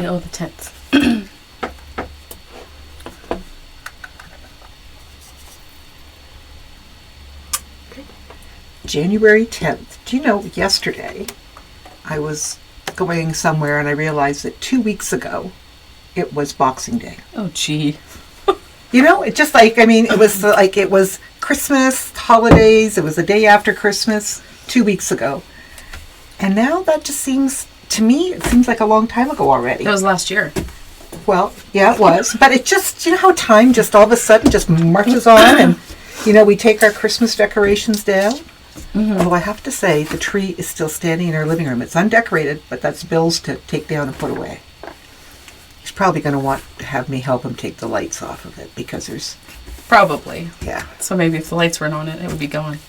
Oh, the 10th. January 10th. Do you know, yesterday I was going somewhere and I realized that 2 weeks ago it was Boxing Day. Oh, gee. You know, it just like, it was Christmas, holidays, it was the day after Christmas 2 weeks ago. And now that just seems, to me, it seems like a long time ago already. It was last year. Well, yeah, it was. But it just, you know how time just all of a sudden just marches on and, you know, we take our Christmas decorations down. Mm-hmm. Although I have to say, the tree is still standing in our living room. It's undecorated, but that's Bill's to take down and put away. He's probably going to want to have me help him take the lights off of it because there's... Probably. Yeah. So maybe if the lights weren't on it, it would be gone.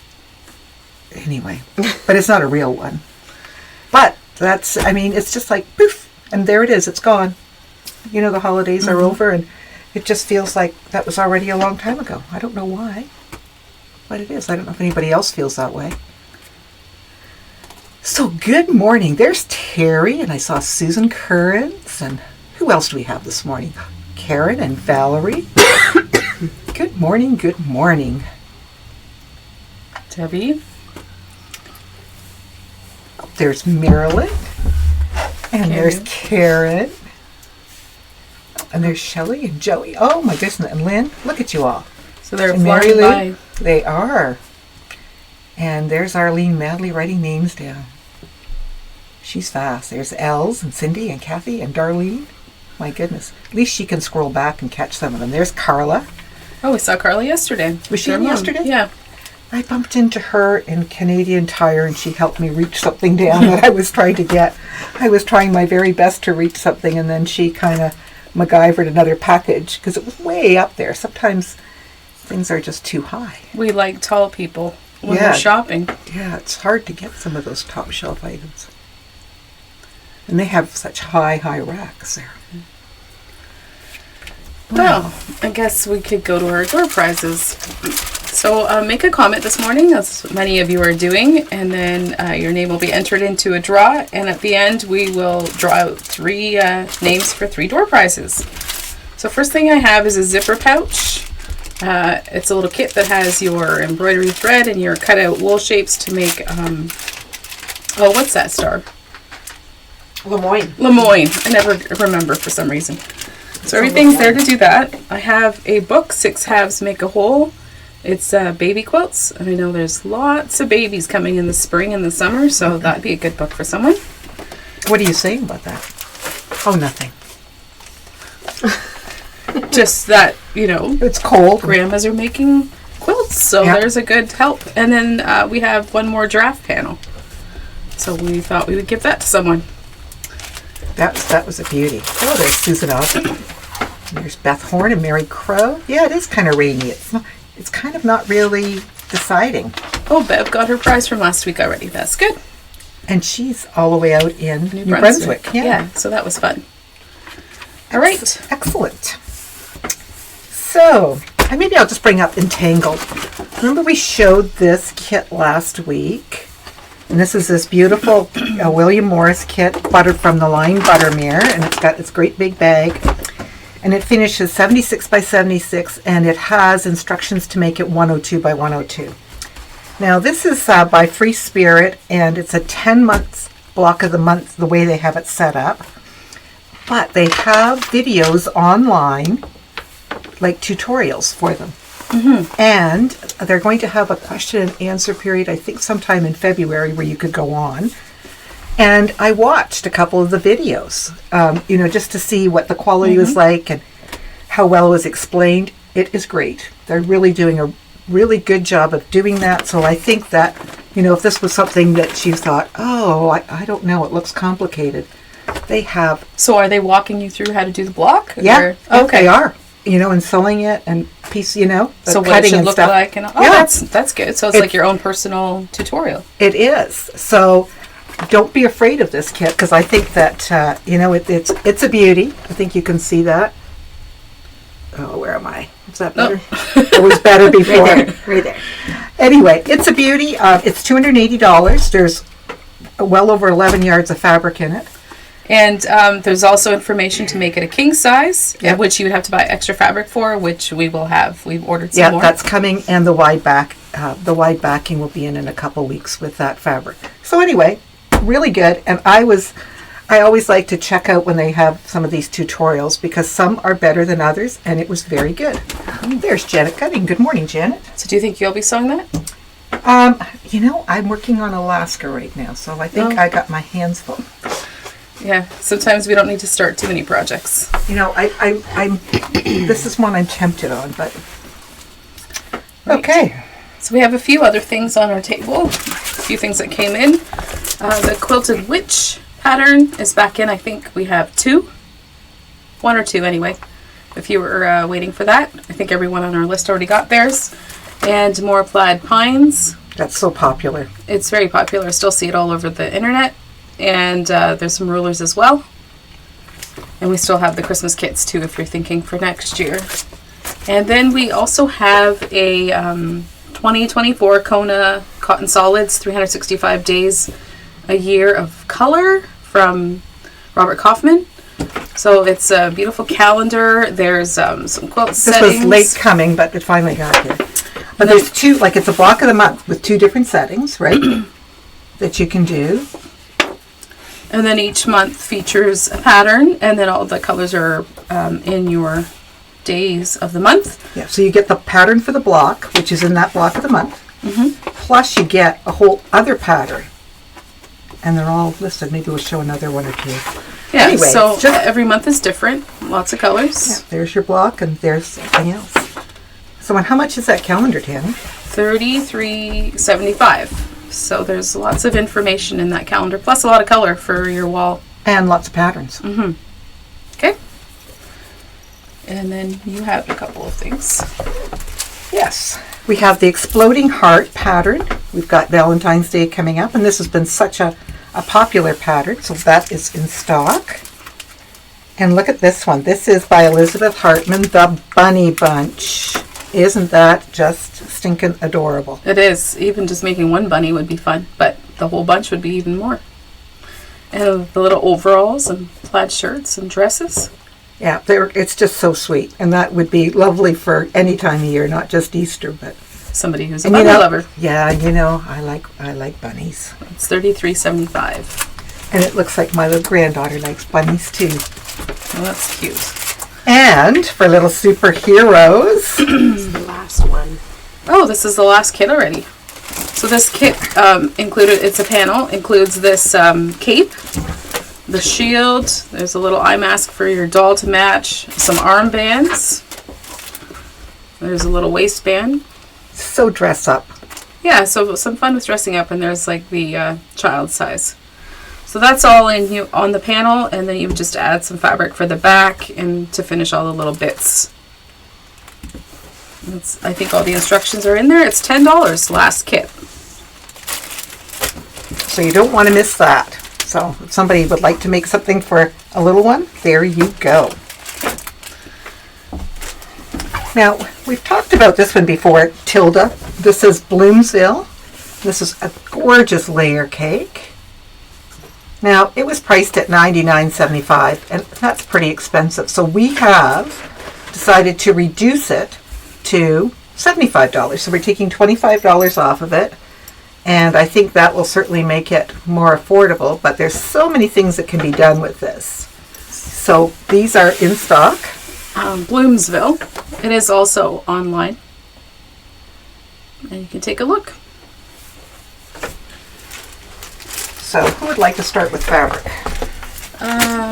Anyway. But it's not a real one. But that's, I mean, it's just like, poof, and there it is. It's gone. You know, the holidays are over, and it just feels like that was already a long time ago. I don't know why. But it is. I don't know if anybody else feels that way. So good morning. There's Terry, and I saw Susan Currens, and who else do we have this morning? Karen and Valerie. Good morning, good morning. Debbie. There's Marilyn, and there's Karen, and there's Shelley and Joey. Oh my goodness, and Lynn. Look at you all. So they're flying by. They are. And there's Arlene madly writing names down. She's fast. There's Els and Cindy and Kathy and Darlene. My goodness. At least she can scroll back and catch some of them. There's Carla. Oh, we saw Carla yesterday. Was she in yesterday? Yeah. I bumped into her in Canadian Tire and she helped me reach something down that I was trying to get. I was trying my very best to reach something and then she kind of MacGyvered another package because it was way up there. Sometimes things are just too high. We like tall people when we're shopping. Yeah, it's hard to get some of those top shelf items. And they have such high racks there. Well, I guess we could go to our door prizes. So make a comment this morning, as many of you are doing, and then your name will be entered into a draw. And at the end, we will draw out 3 names for 3 door prizes. So first thing I have is a zipper pouch. It's a little kit that has your embroidery thread and your cutout wool shapes to make, what's that star? Lemoyne. I never remember for some reason. So everything's there to do that. I have a book, 6 Halves Make a Whole. It's baby quilts. And I know there's lots of babies coming in the spring and the summer, so that'd be a good book for someone. What are you saying about that? Oh, nothing. Just that, you know, it's cold. Grandmas are making quilts, so there's a good help. And then we have one more giraffe panel. So we thought we would give that to someone. That was a beauty. Oh, there's Susan Osborne. There's Beth Horn and Mary Crow. Yeah, it is kind of rainy. It's kind of not really deciding. Oh, Bev got her prize from last week already. That's good. And she's all the way out in New Brunswick. Yeah, so that was fun. All right. Excellent. So, maybe I'll just bring up Entangled. Remember we showed this kit last week? And this is this beautiful William Morris kit, buttered from the line Buttermere, and it's got its great big bag. And it finishes 76 by 76, and it has instructions to make it 102 by 102. Now, this is by Free Spirit, and it's a 10-month block of the month, the way they have it set up. But they have videos online, like tutorials for them. Mm-hmm. And they're going to have a question and answer period, I think sometime in February, where you could go on. And I watched a couple of the videos, just to see what the quality was like and how well it was explained. It is great. They're really doing a really good job of doing that. So I think that, if this was something that you thought, I don't know, it looks complicated. They have. So are they walking you through how to do the block? Yeah. Okay. They are. And sewing it and so what cutting it should and look stuff. like. And that's good. So it's like your own personal tutorial. It is. So don't be afraid of this kit, because I think that, it's a beauty. I think you can see that. Oh, where am I? Is that better? It was better before. Right there. Anyway, it's a beauty. It's $280. There's well over 11 yards of fabric in it. And there's also information to make it a king size, which you would have to buy extra fabric for, which we will have. We've ordered some more. Yeah, that's coming, and the wide backing will be in a couple weeks with that fabric. So anyway, really good. And I always like to check out when they have some of these tutorials because some are better than others, and it was very good. There's Janet Cutting. Good morning, Janet. So do you think you'll be sewing that? I'm working on Alaska right now, so I think I got my hands full. Yeah, sometimes we don't need to start too many projects. I'm this is one I'm tempted on, but okay. So we have a few other things on our table, a few things that came in. The Quilted Witch pattern is back in. I think we have one or two anyway, if you were waiting for that. I think everyone on our list already got theirs. And more Plaid Pines. That's so popular. It's very popular. I still see it all over the internet. And there's some rulers as well. And we still have the Christmas kits too if you're thinking for next year. And then we also have a 2024 Kona Cotton Solids 365 days a year of color from Robert Kaufman. So it's a beautiful calendar. There's some quilt settings. This was late coming, but it finally got here. But there's two, like it's a block of the month with two different settings, right? That you can do. And then each month features a pattern, and then all the colors are in your days of the month. Yeah, so you get the pattern for the block, which is in that block of the month. Plus you get a whole other pattern. And they're all listed. Maybe we'll show another one or two. Yeah, anyway, so every month is different. Lots of colors. Yeah, there's your block, and there's something else. So how much is that calendar, Tammy? $33.75. So there's lots of information in that calendar, plus a lot of color for your wall. And lots of patterns. Okay. And then you have a couple of things. Yes. We have the Exploding Heart pattern. We've got Valentine's Day coming up, and this has been such a popular pattern, so that is in stock. And look at this one. This is by Elizabeth Hartman, the Bunny Bunch. Isn't that just stinking adorable? It is. Even just making one bunny would be fun, but the whole bunch would be even more. And the little overalls and plaid shirts and dresses. Yeah, it's just so sweet. And that would be lovely for any time of year, not just Easter, but somebody who's a bunny lover. Yeah, I like bunnies. It's $33.75. And it looks like my little granddaughter likes bunnies too. Well, that's cute. And for little superheroes. This is the last one. Oh, this is the last kit already. So this kit it's a panel, includes this cape, the shield, there's a little eye mask for your doll to match, some armbands, there's a little waistband. So dress up. Yeah, so some fun with dressing up, and there's like the child size. So that's all on the panel, and then you would just add some fabric for the back and to finish all the little bits. I think all the instructions are in there. It's $10 last kit. So you don't want to miss that. So if somebody would like to make something for a little one, there you go. Now, we've talked about this one before, Tilda. This is Bloomsville. This is a gorgeous layer cake. Now, it was priced at $99.75, and that's pretty expensive. So we have decided to reduce it to $75. So we're taking $25 off of it, and I think that will certainly make it more affordable, but there's so many things that can be done with this. So these are in stock. Bloomsville. It is also online, and you can take a look. So who would like to start with fabric?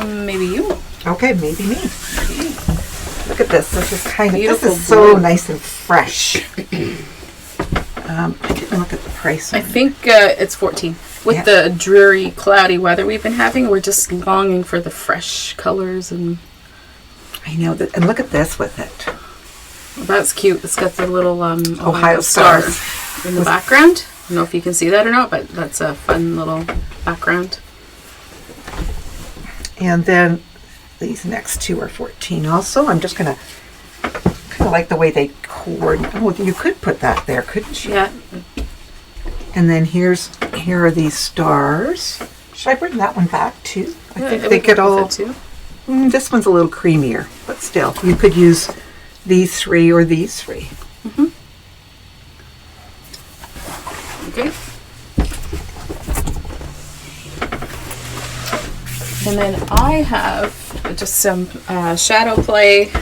Maybe you. Okay, maybe me. Look at this. This is Beautiful this is so blue. nice and fresh. I didn't look at the price. I think it's $14. With the dreary, cloudy weather we've been having, we're just longing for the fresh colors. And I know that. And look at this with it. well, that's cute. It's got the little Ohio stars in the background. I don't know if you can see that or not, but that's a fun little background. And then these next two are 14 also. I'm just going to kind of like the way they coordinate. Oh, you could put that there, couldn't you? Yeah. And then here are these stars Should I bring that one back too? I think it they would could work all. with it too. This one's a little creamier, but still, you could use these three or these three. Okay. And then I have just some shadow play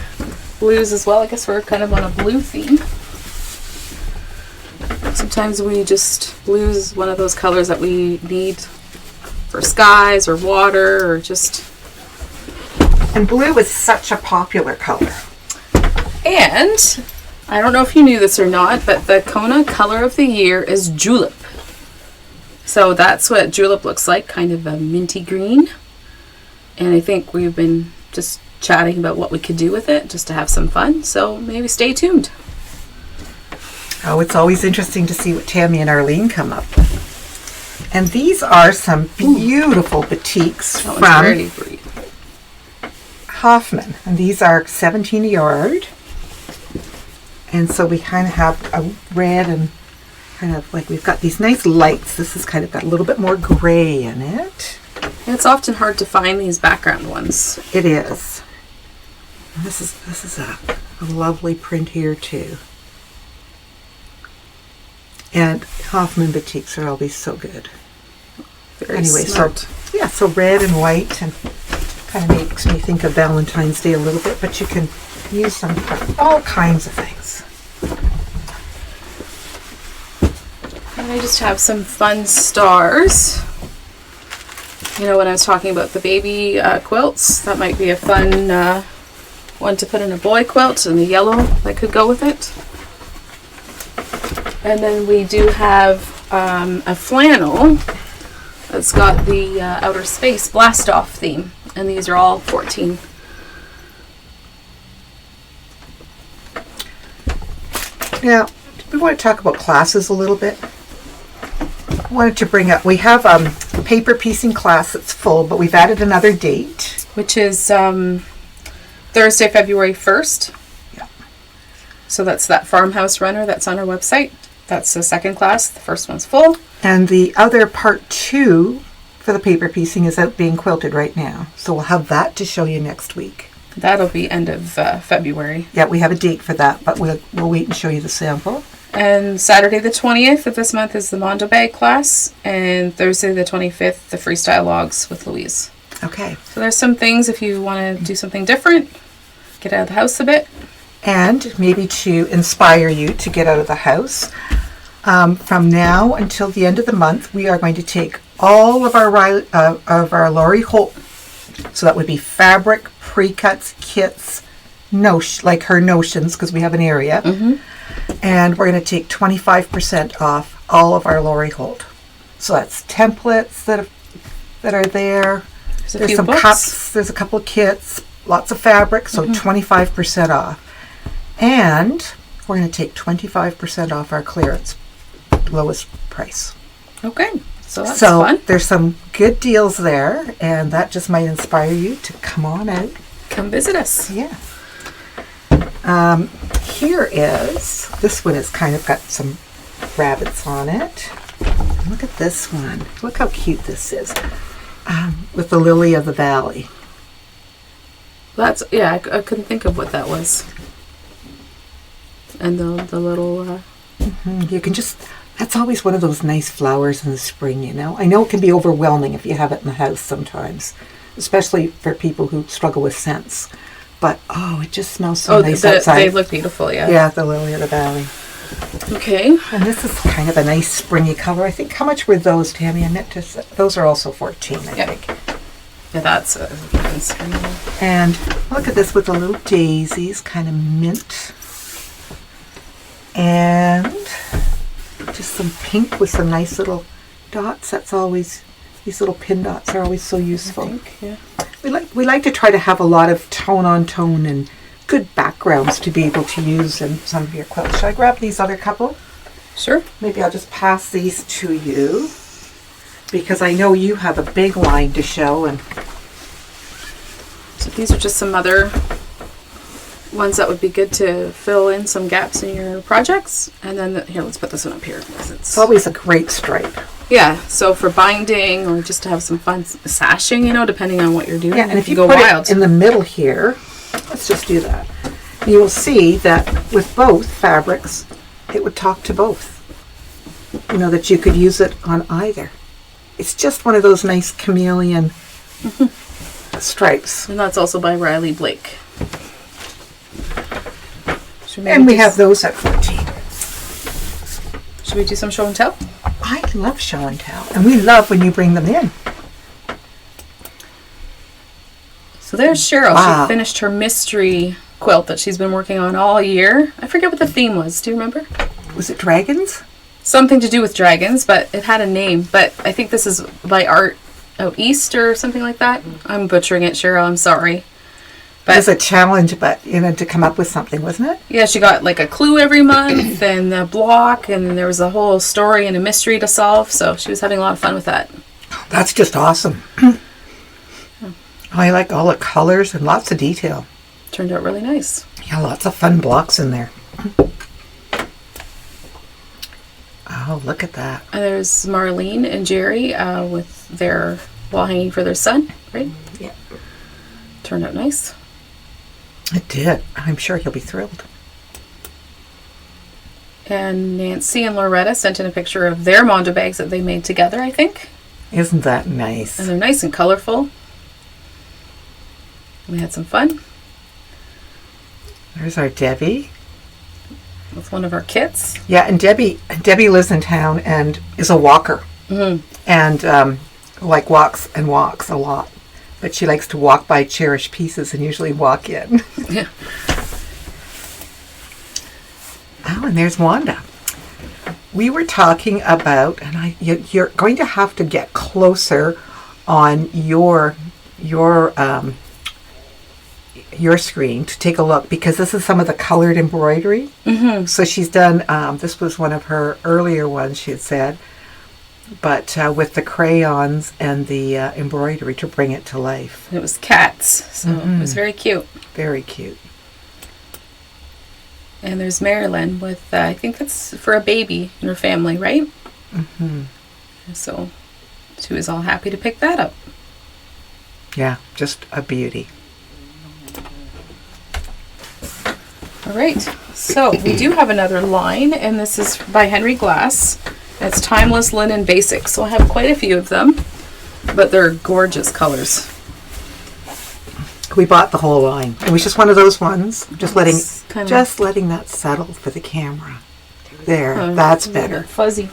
blues as well. I guess we're kind of on a blue theme. Sometimes we just, blue is one of those colors that we need for skies or water or just... And blue is such a popular color. And I don't know if you knew this or not, but the Kona color of the year is julep. So that's what julep looks like, kind of a minty green. And I think we've been just chatting about what we could do with it just to have some fun. So maybe stay tuned. Oh, it's always interesting to see what Tammy and Arlene come up with. And these are some beautiful batiks That from one's very pretty. Hoffman. And these are 17 a yard. And so we kind of have a red and kind of like we've got these nice lights. This has kind of got a little bit more gray in it. And it's often hard to find these background ones. It is. And this is a lovely print here too. And Hoffman batiks are always so good. Very Anyway, smart. so red and white, and kind of makes me think of Valentine's Day a little bit, but you can use them for all kinds of things. And I just have some fun stars. You know, when I was talking about the baby quilts, that might be a fun one to put in a boy quilt, and the yellow that could go with it. And then we do have a flannel that's got the outer space blast off theme, and these are all 14. Now, we want to talk about classes a little bit. I wanted to bring up, we have a paper piecing class that's full, but we've added another date. Which is Thursday, February 1st. Yeah. So that's that farmhouse runner that's on our website. That's the second class. The first one's full. And the other part 2 for the paper piecing is out being quilted right now. So we'll have that to show you next week. That'll be end of February. Yeah, we have a date for that, but we'll wait and show you the sample. And Saturday the 20th of this month is the Mondo Bag class. And Thursday the 25th, the Freestyle Logs with Louise. Okay. So there's some things if you want to do something different, get out of the house a bit. And maybe to inspire you to get out of the house. From now until the end of the month, we are going to take all of our Lori Holt, so that would be fabric, pre-cuts, kits, like her notions, because we have an area, and we're going to take 25% off all of our Lori Holt. So that's templates that are there. There's some books. cups. There's a couple of kits. Lots of fabric. So 25% off, and we're going to take 25% off our clearance, lowest price. Okay, so that's fun. There's some good deals there, and that just might inspire you to come on out. Come visit us. Yeah. This one has kind of got some rabbits on it. Look at this one. Look how cute this is. With the lily of the valley. That's, yeah, I couldn't think of what that was. And the little... You can just... That's always one of those nice flowers in the spring, you know. I know it can be overwhelming if you have it in the house sometimes, especially for people who struggle with scents. But, it just smells so nice outside. They look beautiful, yeah. Yeah, the lily of the valley. Okay. And this is kind of a nice springy color. I think, how much were those, Tammy? I meant to say, those are also 14, I think. Yeah, that's a nice spring. And look at this with the little daisies, kind of mint. And just some pink with some nice little dots. That's always, these little pin dots are always so useful. I think, yeah. We like to try to have a lot of tone on tone and good backgrounds to be able to use in some of your quilts. Should I grab these other couple? Sure. Maybe I'll just pass these to you, because I know you have a big line to show. And so these are just some other ones that would be good to fill in some gaps in your projects. And then, here, let's put this one up here. Because It's always a great stripe. yeah, so for binding or just to have some fun sashing, depending on what you're doing. Yeah, and if you go put wild. it in the middle here, let's just do that. You will see that with both fabrics, it would talk to both. That you could use it on either. It's just one of those nice chameleon stripes. And that's also by Riley Blake. And we have those at 14. Should we do some show and tell? I love show and tell. And we love when you bring them in. So there's Cheryl. Wow. She finished her mystery quilt that she's been working on all year. I forget what the theme was. Do you remember? Was it dragons? Something to do with dragons, but it had a name. But I think this is by Art Out East or something like that. I'm butchering it, Cheryl. I'm sorry. It was a challenge, but to come up with something, wasn't it? Yeah, she got like a clue every month and a block, and there was a whole story and a mystery to solve. So she was having a lot of fun with that. That's just awesome. I like all the colors and lots of detail. Turned out really nice. Yeah, lots of fun blocks in there. Oh, look at that. And there's Marlene and Jerry with their wall hanging for their son, right? Yeah. Turned out nice. It did. I'm sure he'll be thrilled. And Nancy and Loretta sent in a picture of their Mondo bags that they made together, I think. Isn't that nice? And they're nice and colorful. We had some fun. There's our Debbie. With one of our kits. Yeah, and Debbie lives in town and is a walker. Mm-hmm. And walks and walks a lot. But she likes to walk by Cherished pieces and usually walk in. Yeah. Oh, and there's Wanda. We were talking about, and you're going to have to get closer on your screen to take a look, because this is some of the colored embroidery. Mm-hmm. So she's done, this was one of her earlier ones, she had said, but with the crayons and the embroidery to bring it to life. It was cats, so it was very cute. Very cute. And there's Marilyn with, I think that's for a baby in her family, right? Mm-hmm. So she was all happy to pick that up. Yeah, just a beauty. All right, so we do have another line, and this is by Henry Glass. It's Timeless Linen Basics. So I have quite a few of them, but they're gorgeous colors. We bought the whole line. It was just one of those ones. Just letting that settle for the camera. There, that's better. Fuzzy.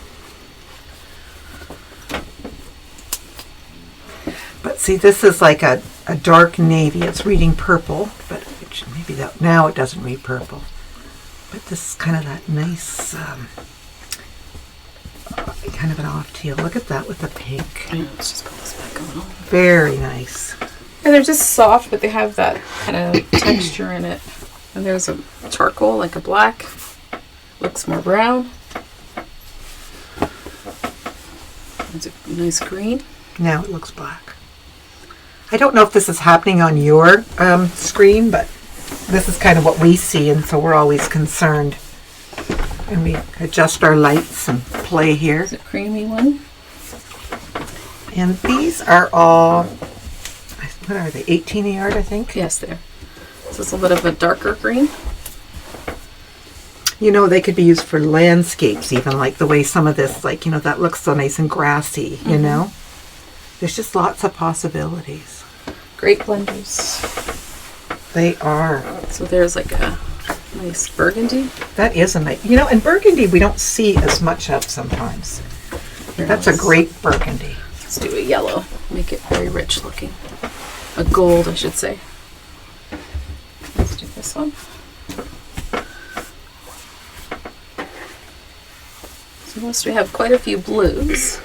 But see, this is like a dark navy. It's reading purple, but maybe that now it doesn't read purple. But this is kind of that nice, kind of an off teal. Look at that with the pink. Yeah, let's just put this back on. Very nice. And they're just soft, but they have that kind of texture in it. And there's a charcoal, like a black. Looks more brown. It's a nice green. Now it looks black. I don't know if this is happening on your screen, but this is kind of what we see, and so we're always concerned. And we adjust our lights and play here. It's a creamy one. And these are all, what are they, 18 a yard, I think? Yes, there. This is a little bit of a darker green. They could be used for landscapes, even like the way some of this, that looks so nice and grassy, There's just lots of possibilities. Great blenders. They are. So there's like a nice burgundy. That is a nice, and burgundy we don't see as much of sometimes. That's a great burgundy. Let's do a yellow. Make it very rich looking. A gold, I should say. Let's do this one. So most we have quite a few blues.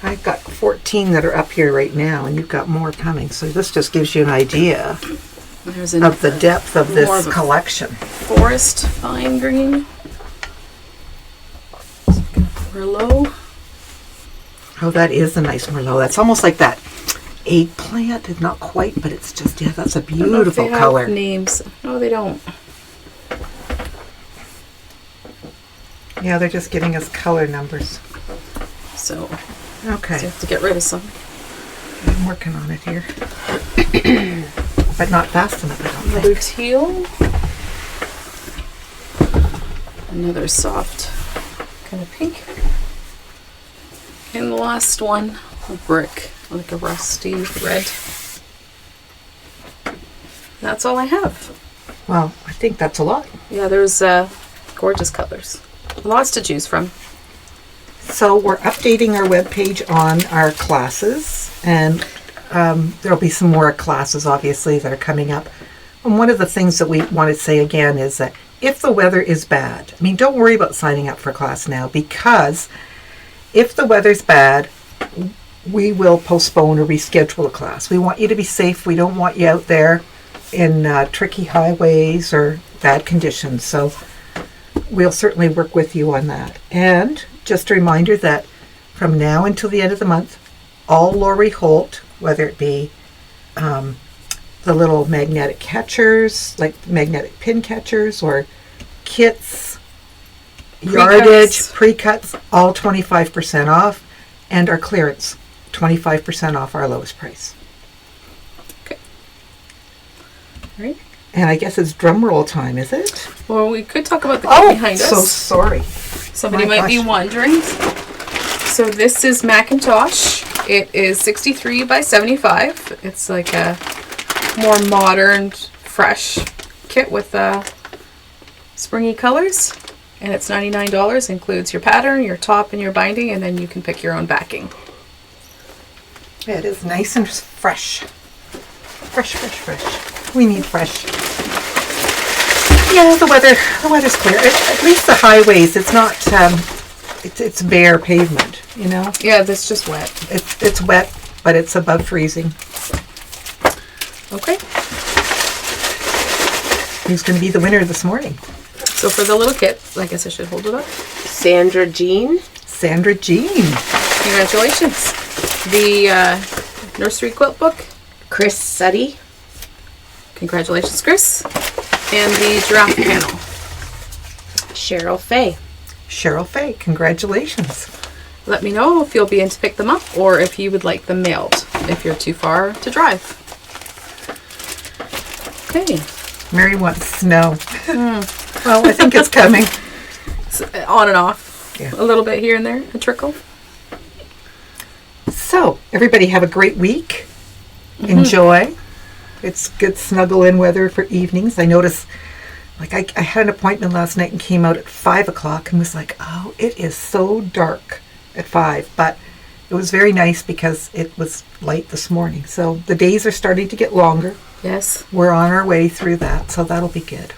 I've got 14 that are up here right now, and you've got more coming. So this just gives you an idea of the depth of this collection. Forest fine green. Merlot. Oh, that is a nice Merlot. That's almost like that eggplant. It's not quite, but it's just, yeah, that's a I don't know if beautiful they have color. names. No, they don't. Yeah, they're just giving us color numbers. So Okay. you have to get rid of some. I'm working on it here. But not fast enough, I don't Another think. teal. Another soft kind of pink. And the last one, a brick, like a rusty red. That's all I have. Well, I think that's a lot. Yeah, there's gorgeous colors. Lots to choose from. So we're updating our webpage on our classes, and there'll be some more classes, obviously, that are coming up. And one of the things that we want to say again is that if the weather is bad, I mean, don't worry about signing up for class now, because if the weather's bad, we will postpone or reschedule a class. We want you to be safe. We don't want you out there in tricky highways or bad conditions. So we'll certainly work with you on that. And just a reminder that from now until the end of the month, all Lori Holt, whether it be the little magnetic catchers, like magnetic pin catchers, or kits, yardage, pre-cuts, all 25% off, and our clearance, 25% off our lowest price. Okay. All right. And I guess it's drum roll time, is it? Well, we could talk about the kit behind us. So sorry. Somebody My might be gosh. wondering. So this is Macintosh. It is 63 by 75. It's like a more modern, fresh kit with springy colors. And it's $99. Includes your pattern, your top, and your binding, and then you can pick your own backing. Yeah, it is nice and fresh. Fresh, fresh, fresh. We need fresh. Yeah, the weather's clear. At least the highways, it's not, it's bare pavement, you know? Yeah, that's just wet. It's wet, but it's above freezing. Okay. Who's going to be the winner this morning? So for the little kit, I guess I should hold it up. Sandra Jean. Sandra Jean. Congratulations. The nursery quilt book. Chris Suddy. Congratulations, Chris. And the giraffe panel. Cheryl Fay. Cheryl Fay, congratulations. Let me know if you'll be in to pick them up or if you would like them mailed if you're too far to drive. Okay. Mary wants snow. Well, I think it's coming. So, on and off. Yeah. A little bit here and there. A trickle. So, everybody have a great week. Enjoy. It's good snuggle in weather for evenings. I noticed, like, I had an appointment last night and came out at 5 o'clock and was like, oh, it is so dark at 5. But it was very nice because it was light this morning. So the days are starting to get longer. Yes. We're on our way through that, so that'll be good.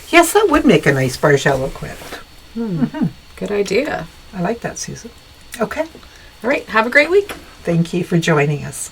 Yes, that would make a nice Bargello quilt. Good idea. I like that, Susan. Okay. All right. Have a great week. Thank you for joining us.